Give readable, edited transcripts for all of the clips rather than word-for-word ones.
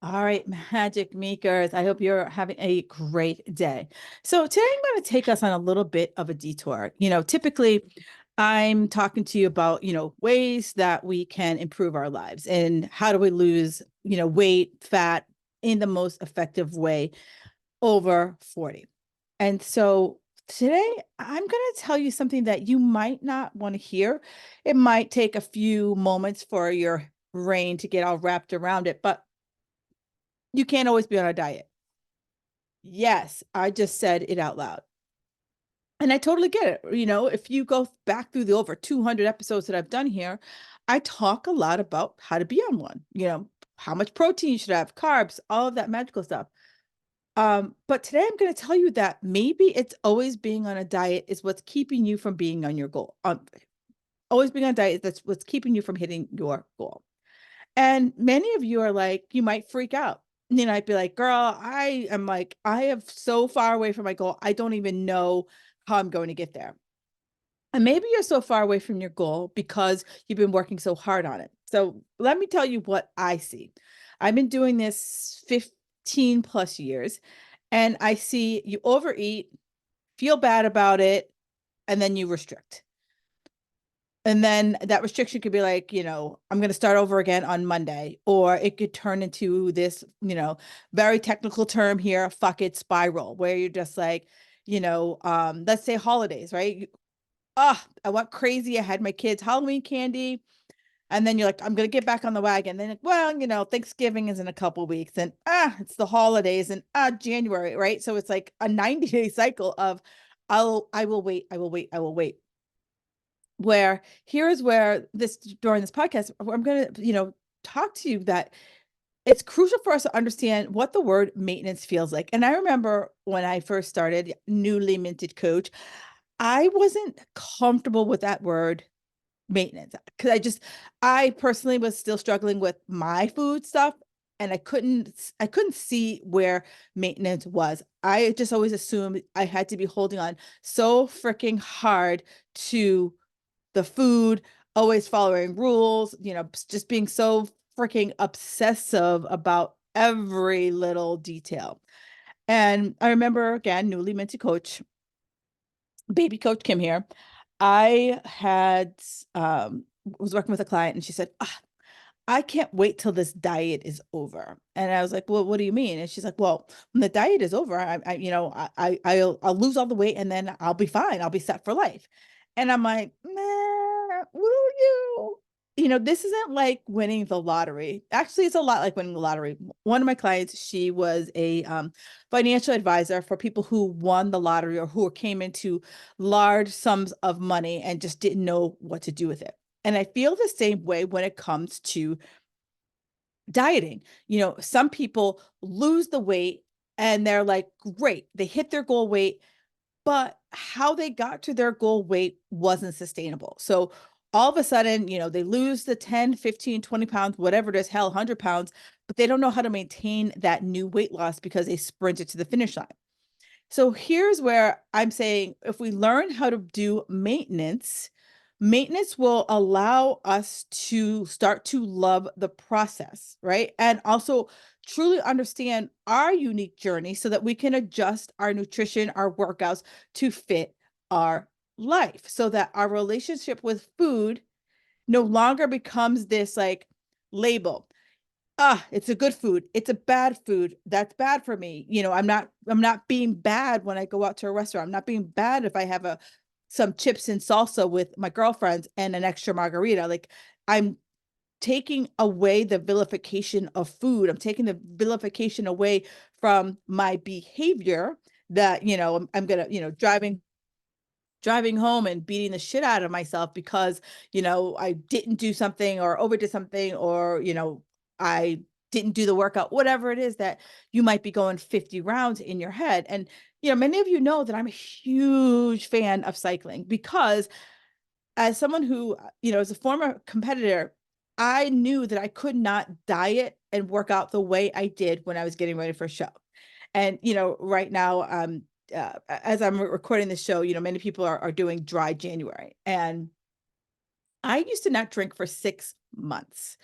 All right, magic makers. I hope you're having a great day. So today I'm going to take us on a little bit of a detour. Typically I'm talking to you about, ways that we can improve our lives and how do we lose, weight, fat in the most effective way over 40. And so today I'm going to tell you something that you might not want to hear. It might take a few moments for your brain to get all wrapped around it, but you can't always be on a diet. Yes, I just said it out loud. And I totally get it. If you go back through the over 200 episodes that I've done here, I talk a lot about how to be on one, how much protein you should have, carbs, all of that magical stuff. But today I'm going to tell you that maybe it's always being on a diet is what's keeping you from being on your goal. Always being on a diet, that's what's keeping you from hitting your goal. And many of you are like, you might freak out. I'd be like, girl, I am so far away from my goal. I don't even know how I'm going to get there. And maybe you're so far away from your goal because you've been working so hard on it. So let me tell you what I see. I've been doing this 15 plus years, and I see you overeat, feel bad about it, and then you restrict. And then that restriction could be like, I'm going to start over again on Monday, or it could turn into this, very technical term here, fuck it spiral, where you're just like, let's say holidays, right? I went crazy. I had my kids' Halloween candy. And then you're like, I'm going to get back on the wagon. Then, like, well, Thanksgiving is in a couple weeks, and it's the holidays, and January, right? So it's like a 90-day cycle of, I will wait, I will wait, I will wait. Where here is where this during this podcast, I'm going to, talk to you that it's crucial for us to understand what the word maintenance feels like. And I remember when I first started newly minted coach, I wasn't comfortable with that word maintenance because I personally was still struggling with my food stuff, and I couldn't see where maintenance was. I just always assumed I had to be holding on so freaking hard to the food, always following rules, just being so freaking obsessive about every little detail. And I remember, again, newly minted coach, baby coach Kim here. I had was working with a client, and she said, I can't wait till this diet is over. And I was like, well, what do you mean? And she's like, well, when the diet is over, I'll lose all the weight, and then I'll be fine. I'll be set for life. And I'm like, nah, will you? This isn't like winning the lottery. Actually, it's a lot like winning the lottery. One of my clients, she was a financial advisor for people who won the lottery or who came into large sums of money and just didn't know what to do with it. And I feel the same way when it comes to dieting. Some people lose the weight and they're like, great, they hit their goal weight, but how they got to their goal weight wasn't sustainable. So all of a sudden, they lose the 10, 15, 20 pounds, whatever it is, hell, 100 pounds, but they don't know how to maintain that new weight loss because they sprinted to the finish line. So here's where I'm saying if we learn how to do maintenance, maintenance will allow us to start to love the process, right? And also truly understand our unique journey so that we can adjust our nutrition, our workouts to fit our life so that our relationship with food no longer becomes this like label. It's a good food. It's a bad food. That's bad for me. I'm not being bad when I go out to a restaurant. I'm not being bad if I have some chips and salsa with my girlfriends and an extra margarita. Like I'm taking away the vilification of food. I'm taking the vilification away from my behavior that, I'm gonna, driving home and beating the shit out of myself because, I didn't do something or overdid something or, I didn't do the workout, whatever it is that you might be going 50 rounds in your head. And, many of you know that I'm a huge fan of cycling because as someone who, is a former competitor, I knew that I could not diet and work out the way I did when I was getting ready for a show. And, right now, as I'm recording this show, many people are doing dry January. And I used to not drink for 6 months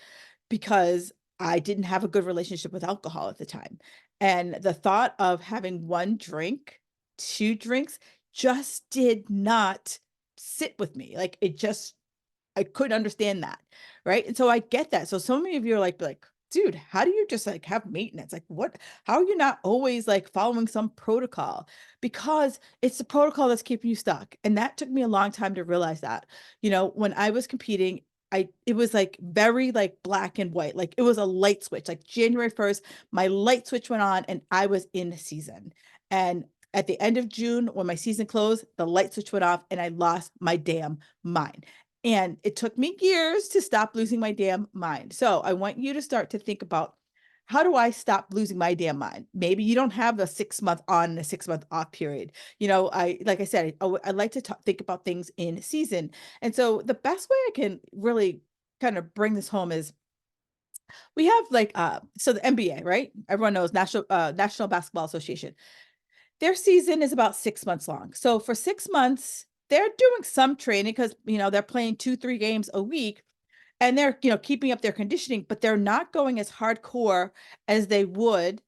because I didn't have a good relationship with alcohol at the time. And the thought of having one drink, two drinks just did not sit with me. Like it just, I couldn't understand that. Right. And so I get that. So many of you are like, dude, how do you just like have maintenance? Like what, how are you not always like following some protocol? Because it's the protocol that's keeping you stuck. And that took me a long time to realize that, when I was competing, it was like very like black and white. Like it was a light switch. Like January 1st, my light switch went on and I was in season. And at the end of June, when my season closed, the light switch went off and I lost my damn mind. And it took me years to stop losing my damn mind. So I want you to start to think about, how do I stop losing my damn mind? Maybe you don't have a 6-month on and a 6-month off period. Like I said, I like to think about things in season. And so the best way I can really kind of bring this home is, we have like, so the NBA, right? Everyone knows National Basketball Association. Their season is about 6 months long. So for 6 months, they're doing some training because, they're playing 2, 3 games a week, and they're, keeping up their conditioning, but they're not going as hardcore as they would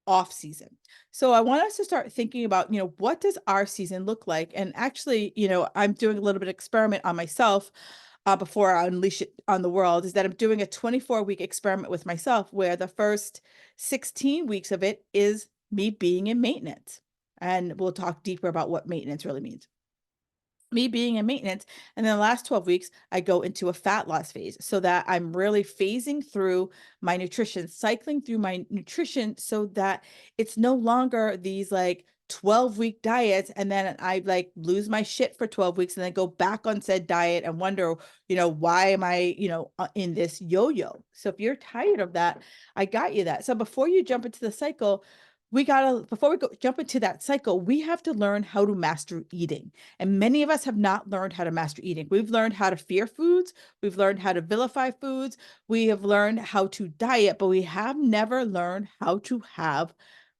off season. So I want us to start thinking about, what does our season look like? And actually, I'm doing a little bit of experiment on myself, before I unleash it on the world, is that I'm doing a 24-week experiment with myself where the first 16 weeks of it is me being in maintenance. And we'll talk deeper about what maintenance really means. Me being in maintenance. And then the last 12 weeks, I go into a fat loss phase so that I'm really phasing through my nutrition, cycling through my nutrition so that it's no longer these like 12-week diets. And then I like lose my shit for 12 weeks and then go back on said diet and wonder, why am I, in this yo-yo? So if you're tired of that, I got you that. So before you jump into the cycle, before we jump into that cycle, we have to learn how to master eating. And many of us have not learned how to master eating. We've learned how to fear foods. We've learned how to vilify foods. We have learned how to diet, but we have never learned how to have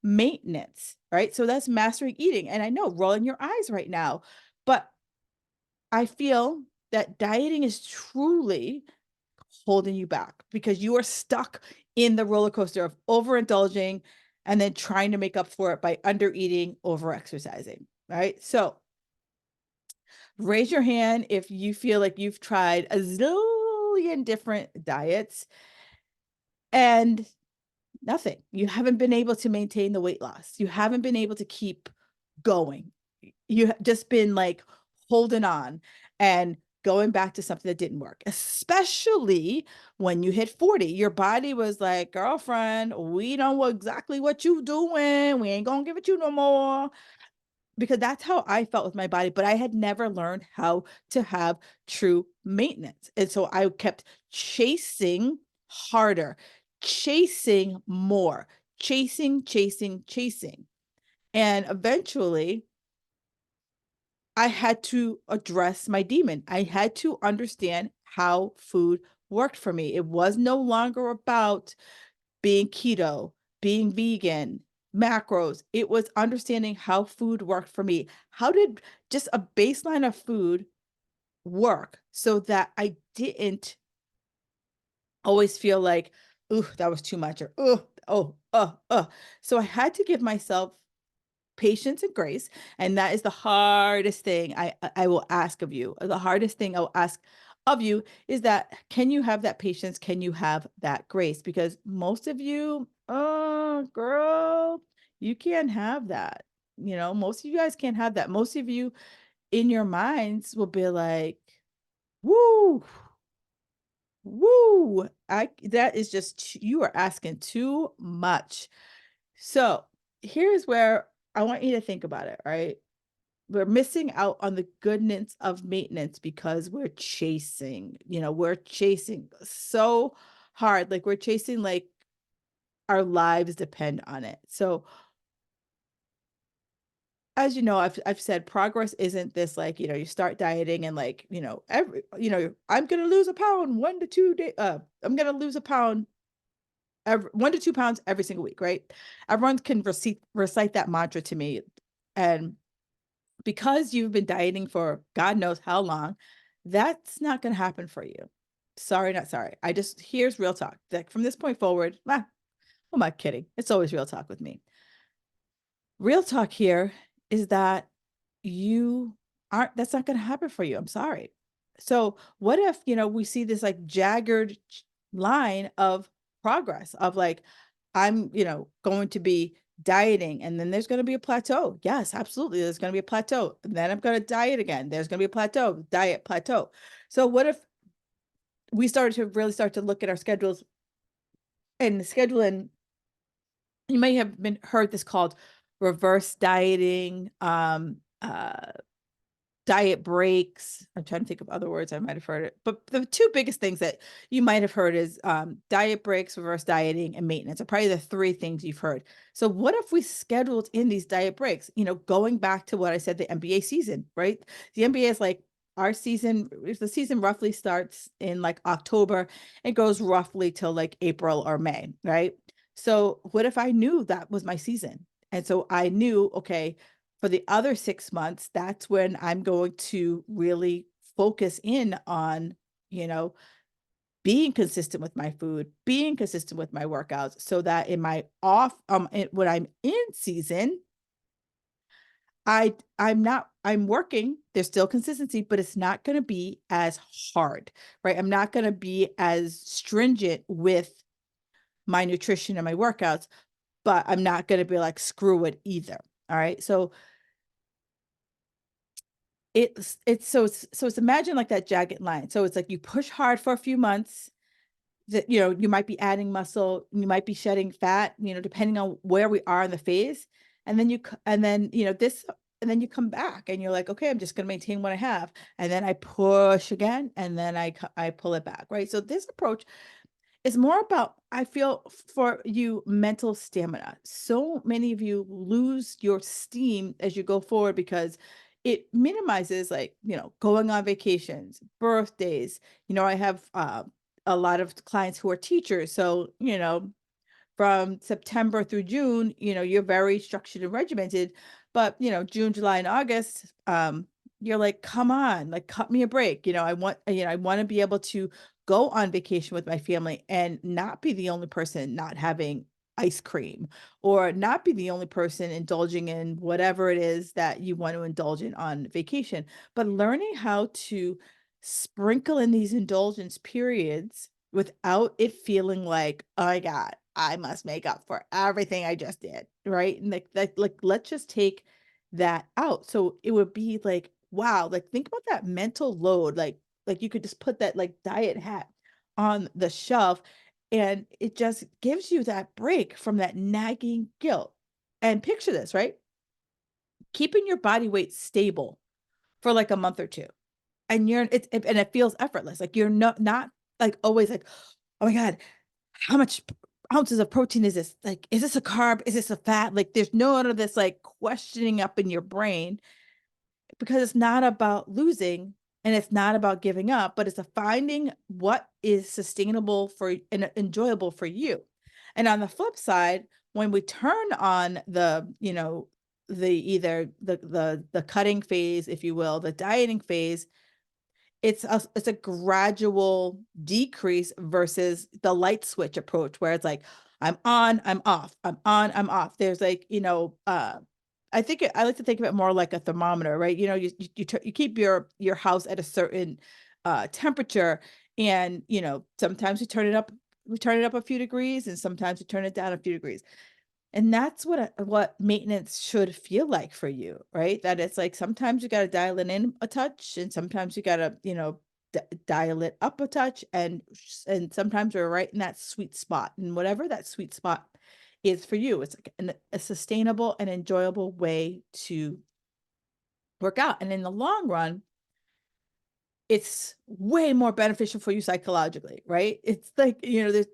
maintenance, right? So that's mastering eating. And I know, rolling your eyes right now, but I feel that dieting is truly holding you back because you are stuck in the roller coaster of overindulging and then trying to make up for it by under eating, over exercising, right? So raise your hand if you feel like you've tried a zillion different diets and nothing. You haven't been able to maintain the weight loss. You haven't been able to keep going. You have just been like holding on and going back to something that didn't work, especially when you hit 40. Your body was like, girlfriend, we know exactly what you doing. We ain't gonna give it you no more. Because that's how I felt with my body, but I had never learned how to have true maintenance. And so I kept chasing harder, chasing more, chasing, chasing, chasing. And eventually I had to address my demon. I had to understand how food worked for me. It was no longer about being keto, being vegan, macros. It was understanding how food worked for me. How did just a baseline of food work so that I didn't always feel like, ooh, that was too much, or oh. So I had to give myself patience and grace. And that is the hardest thing I will ask of you. The hardest thing I will ask of you is that, can you have that patience? Can you have that grace? Because most of you, oh girl, you can't have that. Most of you guys can't have that. Most of you in your minds will be like, woo, woo. That is just, you are asking too much. So here's where I want you to think about it, right? We're missing out on the goodness of maintenance because we're chasing so hard. Like we're chasing, like our lives depend on it. So as you know, I've said progress isn't this like, you start dieting and like, I'm going to lose a pound 1 to 2 days. I'm going to lose a pound 1 to 2 pounds every single week, right? Everyone can recite that mantra to me. And because you've been dieting for God knows how long, that's not going to happen for you. sorry, not sorry. Here's real talk. Like from this point forward, who am I kidding? It's always real talk with me. Real talk here is that you aren't, that's not going to happen for you. I'm sorry. So what if, we see this like jagged line of progress of like, I'm, going to be dieting and then there's going to be a plateau. Yes, absolutely. There's going to be a plateau. And then I'm going to diet again. There's going to be a plateau, diet, plateau. So what if we started to really start to look at our schedules and scheduling? You may have heard this called reverse dieting, diet breaks. I'm trying to think of other words I might have heard it, but the two biggest things that you might have heard is diet breaks, reverse dieting, and maintenance are probably the three things you've heard. So what if we scheduled in these diet breaks, going back to what I said, the NBA season, right? The NBA is like our season, if the season roughly starts in like October, it goes roughly till like April or May, right? So what if I knew that was my season? And so I knew, okay, for the other 6 months, that's when I'm going to really focus in on, being consistent with my food, being consistent with my workouts, so that in my when I'm in season, I'm working, there's still consistency, but it's not going to be as hard, right? I'm not going to be as stringent with my nutrition and my workouts, but I'm not going to be like, screw it either. All right. So it's imagine like that jagged line. So it's like you push hard for a few months, that you might be adding muscle, you might be shedding fat, depending on where we are in the phase. And then and then you come back and you're like, okay, I'm just going to maintain what I have. And then I push again and then I pull it back, right? So this approach is more about, I feel, for you, mental stamina. So many of you lose your steam as you go forward because it minimizes, like, going on vacations, birthdays. I have a lot of clients who are teachers. So, from September through June, you're very structured and regimented, but June, July, and August, you're like, come on, like, cut me a break. I want to be able to go on vacation with my family and not be the only person not having ice cream, or not be the only person indulging in whatever it is that you want to indulge in on vacation, but learning how to sprinkle in these indulgence periods without it feeling like, oh my God, I must make up for everything I just did, right? And like let's just take that out. So it would be like, wow, like think about that mental load. Like you could just put that like diet hat on the shelf and it just gives you that break from that nagging guilt. And picture this, right? Keeping your body weight stable for like a month or two. And it feels effortless. Like you're not like always like, oh my God, how much ounces of protein is this? Like, is this a carb? Is this a fat? Like, there's no out of this like questioning up in your brain, because it's not about losing and it's not about giving up, but it's a finding what is sustainable for and enjoyable for you. And on the flip side, when we turn on either the cutting phase, if you will, the dieting phase, it's a gradual decrease versus the light switch approach, where it's like, I'm on, I'm off, I'm on, I'm off. There's like, I like to think of it more like a thermometer, right? You keep your house at a certain temperature, and sometimes we turn it up a few degrees, and sometimes we turn it down a few degrees. And that's what maintenance should feel like for you, right? That it's like sometimes you got to dial it in a touch, and sometimes you got to, dial it up a touch, and sometimes we're right in that sweet spot. And whatever that sweet spot is for you, it's like a sustainable and enjoyable way to work out. And in the long run, it's way more beneficial for you psychologically, right? It's like, there's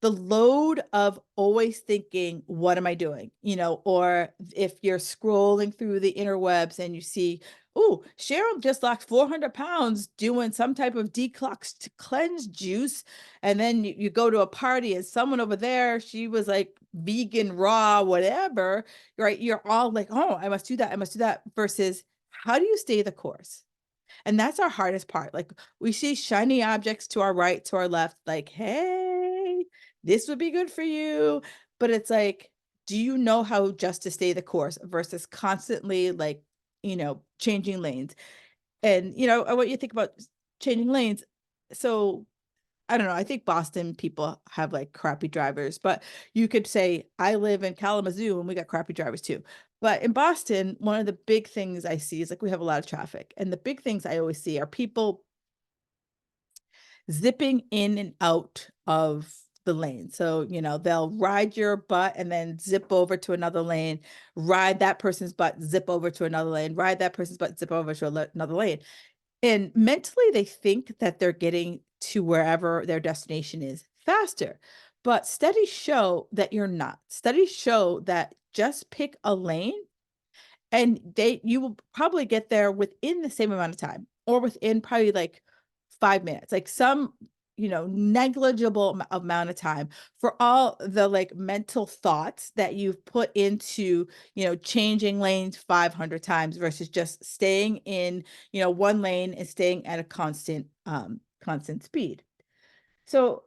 the load of always thinking, what am I doing? Or if you're scrolling through the interwebs and you see, oh, Cheryl just lost 400 pounds doing some type of detox to cleanse juice. And then you go to a party and someone over there, she was like vegan, raw, whatever, right? You're all like, oh, I must do that. I must do that. Versus, how do you stay the course? And that's our hardest part. Like we see shiny objects to our right, to our left, like, hey, this would be good for you. But it's like, do you know how just to stay the course versus constantly like, changing lanes? And I want you to think about changing lanes. So I don't know. I think Boston people have like crappy drivers, but you could say I live in Kalamazoo and we got crappy drivers too. But in Boston, one of the big things I see is like we have a lot of traffic. And the big things I always see are people zipping in and out of the lane. So, they'll ride your butt and then zip over to another lane, ride that person's butt, zip over to another lane, ride that person's butt, zip over to another lane. And mentally, they think that they're getting to wherever their destination is faster. But studies show that you're not. Studies show that just pick a lane and you will probably get there within the same amount of time or within probably like 5 minutes, like some, negligible amount of time for all the like mental thoughts that you've put into, changing lanes 500 times versus just staying in, one lane and staying at a constant speed. So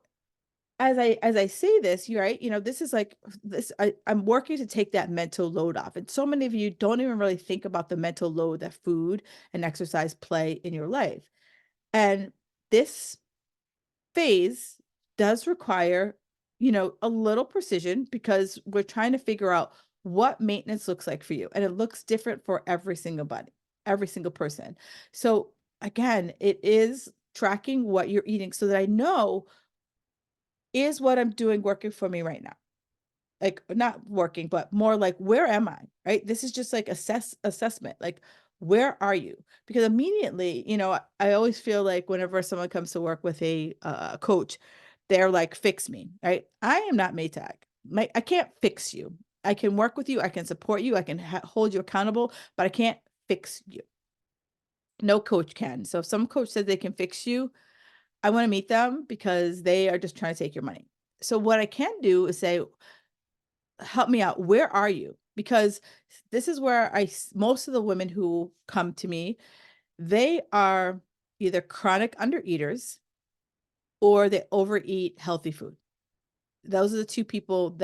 as I say this, you're right, this is like this, I'm working to take that mental load off. And so many of you don't even really think about the mental load that food and exercise play in your life. And this phase does require, a little precision because we're trying to figure out what maintenance looks like for you. And it looks different for every single person. So again, it is tracking what you're eating so that I know, is what I'm doing working for me right now? Like not working, but more like where am I? Right? This is just like assessment. Like where are you? Because immediately, I always feel like whenever someone comes to work with a coach, they're like, fix me, right? I am not Maytag. I can't fix you. I can work with you. I can support you. I can hold you accountable, but I can't fix you. No coach can. So if some coach says they can fix you, I want to meet them because they are just trying to take your money. So what I can do is say, help me out. Where are you? Because this is where most of the women who come to me, they are either chronic undereaters or they overeat healthy food. Those are the two people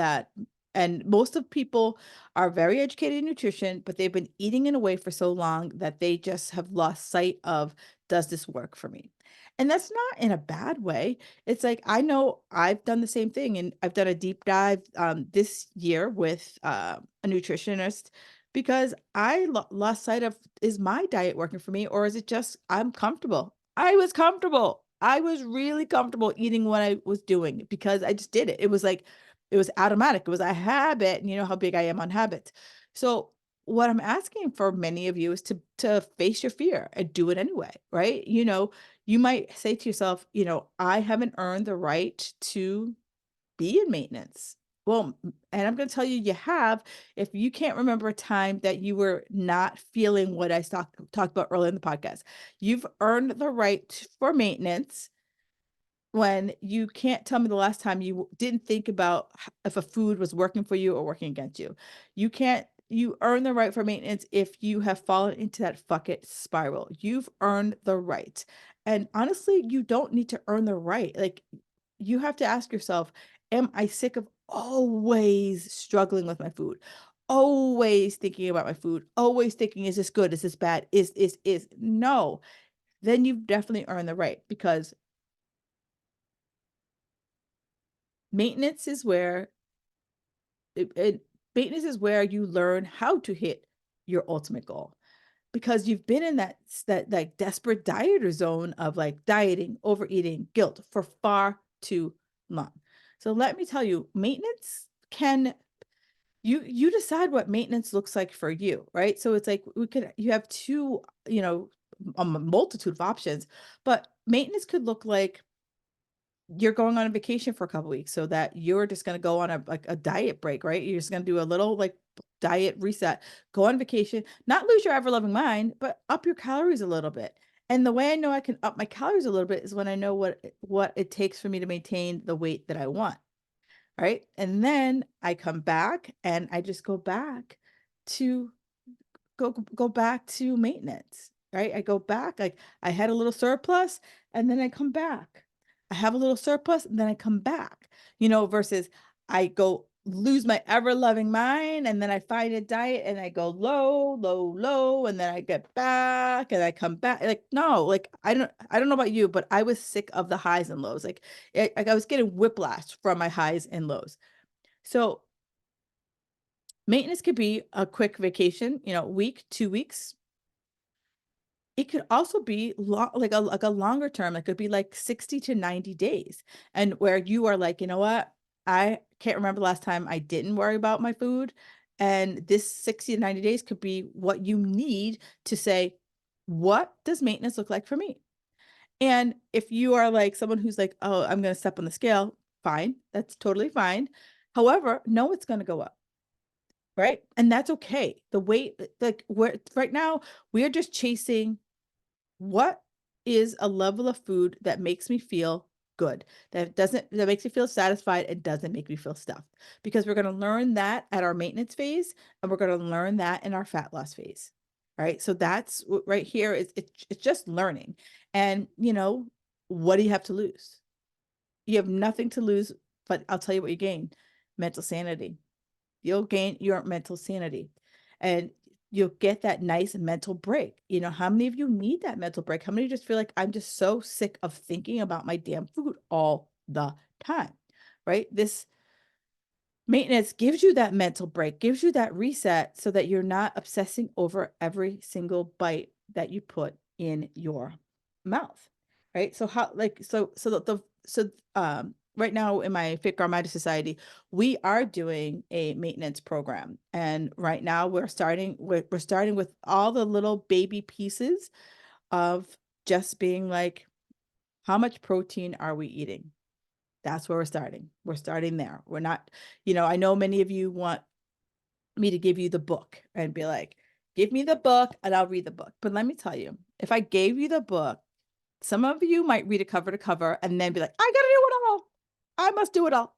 and most of people are very educated in nutrition, but they've been eating in a way for so long that they just have lost sight of, does this work for me? And that's not in a bad way. It's like, I know I've done the same thing and I've done a deep dive this year with a nutritionist because I lost sight of, is my diet working for me or is it just I'm comfortable? I was comfortable. I was really comfortable eating what I was doing because I just did it. It was like, it was automatic. It was a habit, and you know how big I am on habits. So what I'm asking for many of you is to face your fear and do it anyway, right? You might say to yourself, I haven't earned the right to be in maintenance. Well, and I'm going to tell you, you have, if you can't remember a time that you were not feeling what I talked about earlier in the podcast. You've earned the right for maintenance when you can't tell me the last time you didn't think about if a food was working for you or working against you. You earn the right for maintenance if you have fallen into that fuck it spiral. You've earned the right. And honestly, you don't need to earn the right. Like you have to ask yourself, am I sick of always struggling with my food? Always thinking about my food, always thinking, is this good? Is this bad? Is no, then you've definitely earned the right because maintenance is where it, it maintenance is where you learn how to hit your ultimate goal because you've been in that like desperate dieter zone of like dieting, overeating, guilt for far too long. So let me tell you, maintenance can you decide what maintenance looks like for you, right? So it's like you have two, a multitude of options, but maintenance could look like you're going on a vacation for a couple weeks so that you're just going to go on a diet break, right? You're just going to do a little like diet reset, go on vacation, not lose your ever loving mind, but up your calories a little bit. And the way I know I can up my calories a little bit is when I know what it takes for me to maintain the weight that I want, right? And then I come back and I just go back to maintenance. right? I go back, like I had a little surplus and then I come back. I have a little surplus and then I come back, versus I go lose my ever loving mind and then I find a diet and I go low, low, low, and then I get back and I come back. Like, no, like I don't know about you, but I was sick of the highs and lows. Like, I was getting whiplash from my highs and lows. So maintenance could be a quick vacation, week, 2 weeks. It could also be like a longer term. It could be like 60 to 90 days. And where you are like, you know what? I can't remember the last time I didn't worry about my food. And this 60 to 90 days could be what you need to say, what does maintenance look like for me? And if you are like someone who's like, oh, I'm going to step on the scale, fine. That's totally fine. However, no, it's going to go up. Right. And that's okay. The weight, like we're right now, we're just chasing what is a level of food that makes me feel good, that makes me feel satisfied and doesn't make me feel stuffed, because we're going to learn that at our maintenance phase and we're going to learn that in our fat loss phase. Right. So that's right here. It's just learning. And what do you have to lose? You have nothing to lose, but I'll tell you what you gain: mental sanity. You'll gain your mental sanity, and you'll get that nice mental break. How many of you need that mental break? How many just feel like, I'm just so sick of thinking about my damn food all the time, right? This maintenance gives you that mental break, gives you that reset so that you're not obsessing over every single bite that you put in your mouth, right? So how, like, right now in my Fit Girl Mighty Society, we are doing a maintenance program. And right now we're starting with all the little baby pieces of just being like, how much protein are we eating? That's where we're starting. We're starting there. We're not, I know many of you want me to give you the book and be like, give me the book and I'll read the book. But let me tell you, if I gave you the book, some of you might read it cover to cover and then be like, I gotta do it all. I must do it all.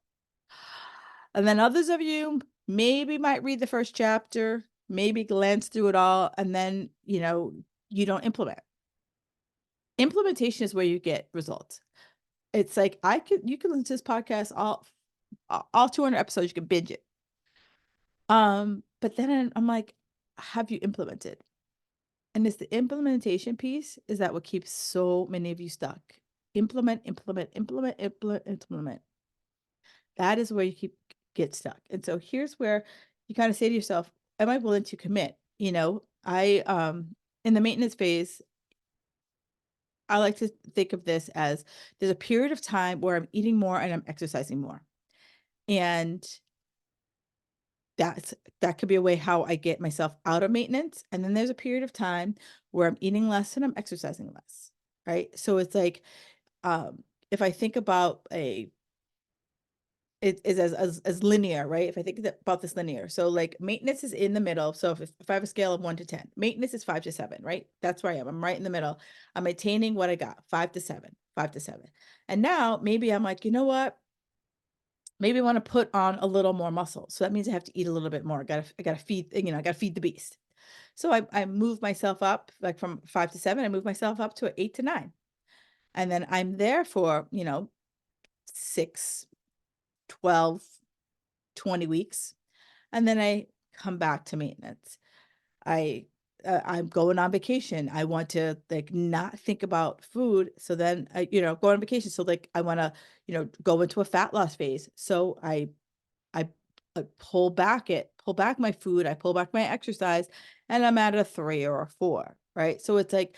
And then others of you maybe might read the first chapter, maybe glance through it all, and then, you don't implement. Implementation is where you get results. It's like you can listen to this podcast all 200 episodes, you can binge it. But then I'm like, have you implemented? And it's the implementation piece is that what keeps so many of you stuck. Implement, implement, implement, implement, implement. That is where you get stuck. And so here's where you kind of say to yourself, am I willing to commit? I in the maintenance phase, I like to think of this as there's a period of time where I'm eating more and I'm exercising more. And that could be a way how I get myself out of maintenance. And then there's a period of time where I'm eating less and I'm exercising less. Right. So it's like, if I think about it is as linear, right? If I think about this linear, so like maintenance is in the middle. So if I have a scale of 1 to 10, maintenance is 5 to 7, right? That's where I am. I'm right in the middle. I'm attaining what I got, 5 to 7, 5 to 7. And now maybe I'm like, you know what? Maybe I want to put on a little more muscle. So that means I have to eat a little bit more. I gotta feed, I gotta feed the beast. So I move myself up, like from 5 to 7, I move myself up to 8 to 9. And then I'm there for, 6, 12, 20 weeks. And then I come back to maintenance. I'm going on vacation. I want to like not think about food. So then I, go on vacation. So like I want to, go into a fat loss phase. So I pull back my food, I pull back my exercise, and I'm at a 3 or a 4, right? So it's like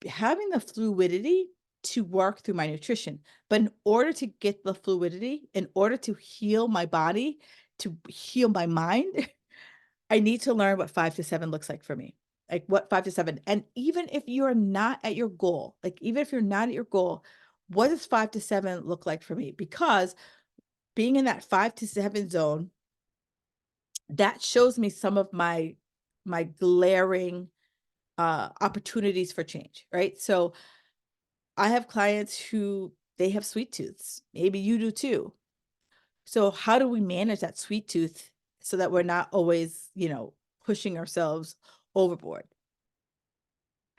having the fluidity to work through my nutrition. But in order to get the fluidity, in order to heal my body, to heal my mind, I need to learn what 5 to 7 looks like for me. Like what 5 to 7. And even if you're not at your goal, like even if you're not at your goal, what does 5 to 7 look like for me? Because being in that 5 to 7 zone, that shows me some of my glaring opportunities for change, right? So I have clients who they have sweet tooths. Maybe you do too. So how do we manage that sweet tooth so that we're not always, pushing ourselves overboard?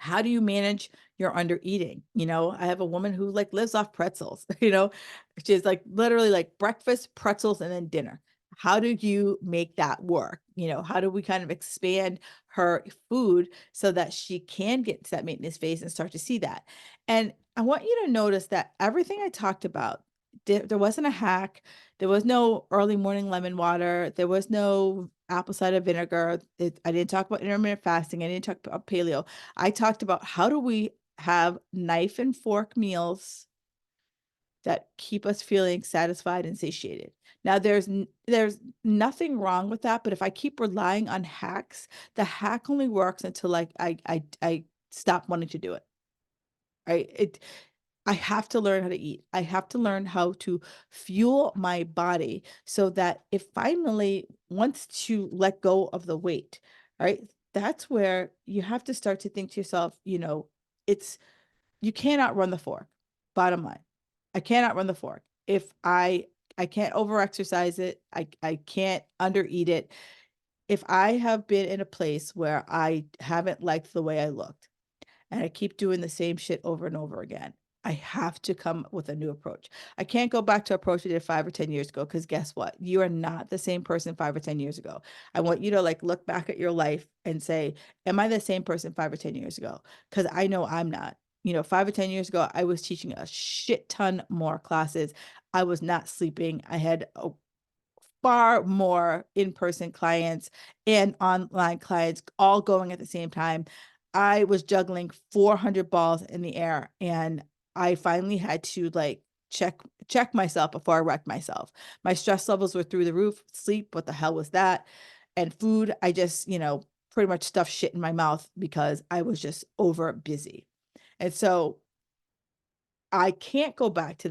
How do you manage your under eating? I have a woman who like lives off pretzels, she's like literally like breakfast, pretzels, and then dinner. How do you make that work? How do we kind of expand her food so that she can get to that maintenance phase and start to see that? And I want you to notice that everything I talked about, there wasn't a hack. There was no early morning lemon water. There was no apple cider vinegar. I didn't talk about intermittent fasting. I didn't talk about paleo. I talked about how do we have knife and fork meals that keep us feeling satisfied and satiated. Now there's nothing wrong with that, but if I keep relying on hacks, the hack only works until like I stop wanting to do it. Right? I have to learn how to eat. I have to learn how to fuel my body so that it finally wants to let go of the weight, right? That's where you have to start to think to yourself, it's you cannot run the fork. Bottom line. I cannot run the fork. If I can't overexercise it, I can't undereat it. If I have been in a place where I haven't liked the way I looked, and I keep doing the same shit over and over again, I have to come with a new approach. I can't go back to approach I did 5 or 10 years ago because guess what? You are not the same person 5 or 10 years ago. I want you to like look back at your life and say, am I the same person 5 or 10 years ago? Because I know I'm not. 5 or 10 years ago, I was teaching a shit ton more classes. I was not sleeping. I had far more in-person clients and online clients all going at the same time. I was juggling 400 balls in the air, and I finally had to like check myself before I wrecked myself. My stress levels were through the roof. Sleep, what the hell was that? And food, I just, pretty much stuffed shit in my mouth because I was just over busy. And so I can't go back to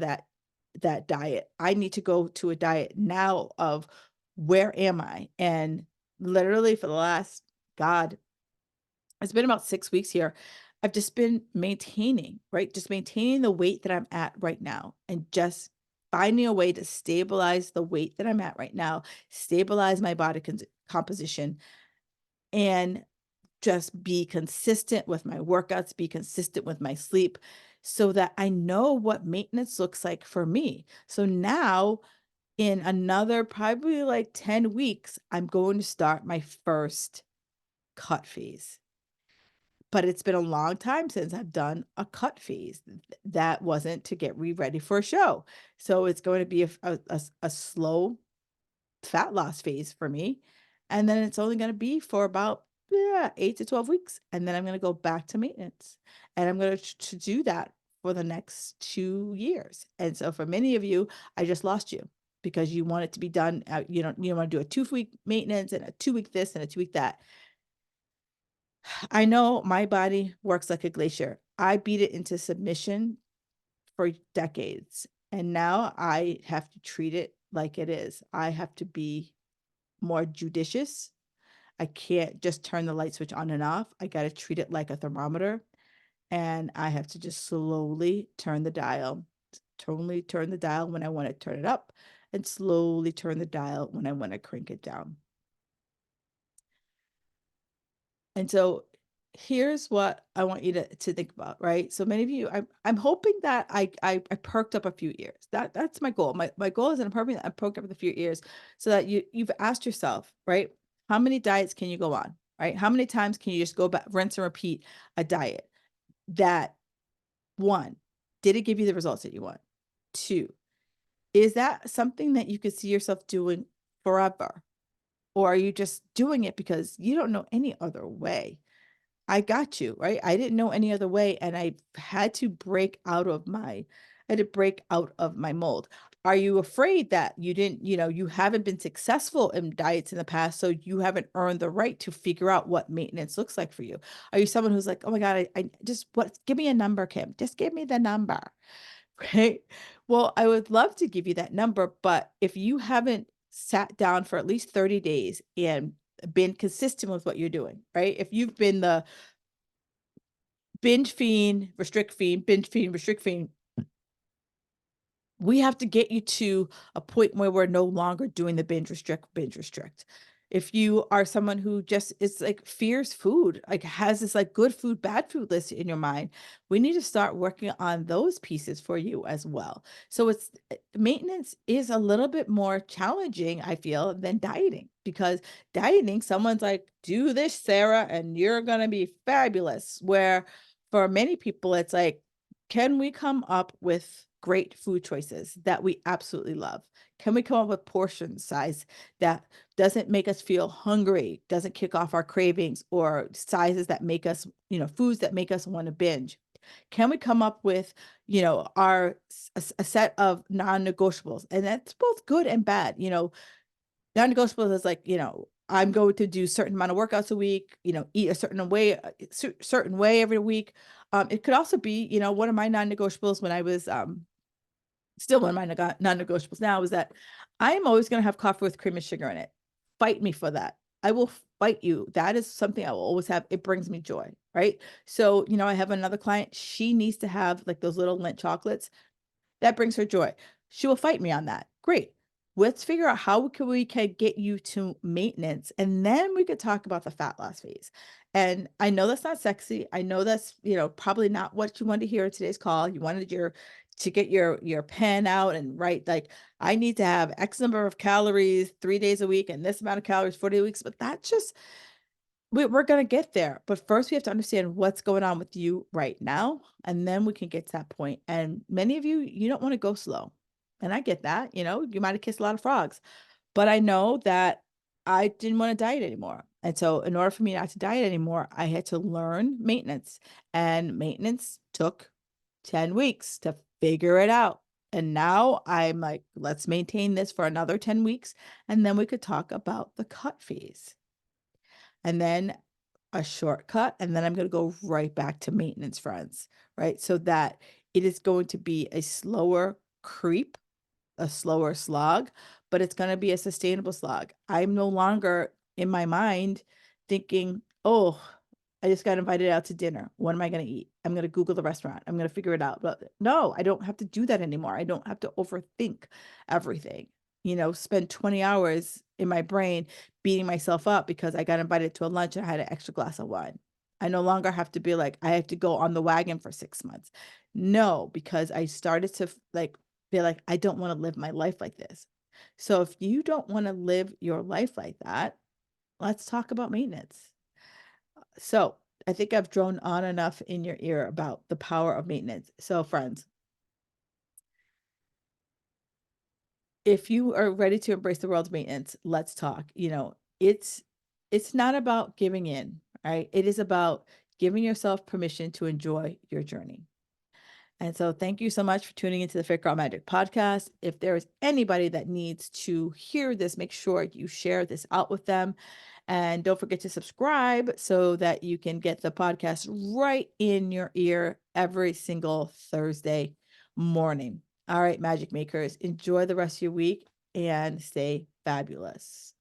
that diet. I need to go to a diet now of where am I? And literally for the last, God, it's been about 6 weeks here. I've just been maintaining, right? Just maintaining the weight that I'm at right now and just finding a way to stabilize the weight that I'm at right now, stabilize my body composition, and just be consistent with my workouts, be consistent with my sleep so that I know what maintenance looks like for me. So now in another probably like 10 weeks, I'm going to start my first cut phase. But it's been a long time since I've done a cut phase. That wasn't to get ready for a show. So it's going to be a slow fat loss phase for me. And then it's only going to be for about 8 to 12 weeks. And then I'm going to go back to maintenance. And I'm going to do that for the next 2 years. And so for many of you, I just lost you because you want it to be done. You don't want to do a 2-week maintenance and a 2-week this and a 2-week that. I know my body works like a glacier. I beat it into submission for decades. And now I have to treat it like it is. I have to be more judicious. I can't just turn the light switch on and off. I got to treat it like a thermometer. And I have to just slowly turn the dial, totally turn the dial when I want to turn it up, and slowly turn the dial when I want to crank it down. And so here's what I want you to think about, right? So many of you, I'm hoping that I perked up a few ears. That's my goal. My goal is that I'm hoping that I perked up a few ears so that you've asked yourself, right? How many diets can you go on, right? How many times can you just go back, rinse and repeat a diet? That one, did it give you the results that you want? Two, is that something that you could see yourself doing forever? Or are you just doing it because you don't know any other way? I got you, right? I didn't know any other way, and I had to break out of my mold. Are you afraid that you didn't, you haven't been successful in diets in the past, so you haven't earned the right to figure out what maintenance looks like for you? Are you someone who's like, oh my God, I just give me a number, Kim. Just give me the number. Right? Well, I would love to give you that number, but if you haven't sat down for at least 30 days and been consistent with what you're doing, right? If you've been the binge fiend, restrict fiend, binge fiend, restrict fiend, we have to get you to a point where we're no longer doing the binge restrict. If you are someone who just is like fears food, like has this like good food, bad food list in your mind, we need to start working on those pieces for you as well. So maintenance is a little bit more challenging, I feel, than dieting, because dieting, someone's like, do this, Sarah, and you're going to be fabulous. Where for many people, it's like, can we come up with great food choices that we absolutely love? Can we come up with portion size that doesn't make us feel hungry, doesn't kick off our cravings, or sizes that make us, foods that make us want to binge? Can we come up with, a set of non-negotiables? And that's both good and bad. Non-negotiables is like, I'm going to do certain amount of workouts a week, eat a certain way every week. It could also be, one of my non-negotiables when I was still one of my non-negotiables now is that I am always going to have coffee with cream and sugar in it. Fight me for that. I will fight you. That is something I will always have. It brings me joy, right? So, I have another client. She needs to have like those little Lindt chocolates. That brings her joy. She will fight me on that. Great. Let's figure out how we can get you to maintenance, and then we could talk about the fat loss phase. And I know that's not sexy. I know that's, probably not what you wanted to hear in today's call. You wanted to get your pen out and write like, I need to have X number of calories 3 days a week and this amount of calories 40 weeks. But that's just, we're going to get there. But first we have to understand what's going on with you right now. And then we can get to that point. And many of you, you don't want to go slow. And I get that, you might have kissed a lot of frogs, but I know that I didn't want to diet anymore. And so in order for me not to diet anymore, I had to learn maintenance, and maintenance took 10 weeks to figure it out. And now I'm like, let's maintain this for another 10 weeks. And then we could talk about the cut phase, and then a shortcut. And then I'm going to go right back to maintenance, friends, right? So that it is going to be a slower creep, a slower slog, but it's going to be a sustainable slog. I'm no longer in my mind thinking, oh, I just got invited out to dinner. What am I going to eat? I'm going to Google the restaurant. I'm going to figure it out. But no, I don't have to do that anymore. I don't have to overthink everything, spend 20 hours in my brain beating myself up because I got invited to a lunch and I had an extra glass of wine. I no longer have to be like, I have to go on the wagon for 6 months. No, because I started to like feel like I don't want to live my life like this. So if you don't want to live your life like that, let's talk about maintenance. So I think I've droned on enough in your ear about the power of maintenance. So friends, if you are ready to embrace the world's maintenance, let's talk. It's not about giving in, right? It is about giving yourself permission to enjoy your journey. And so thank you so much for tuning into the Fit Girl Magic podcast. If there is anybody that needs to hear this, make sure you share this out with them. And don't forget to subscribe so that you can get the podcast right in your ear every single Thursday morning. All right, Magic Makers, enjoy the rest of your week and stay fabulous.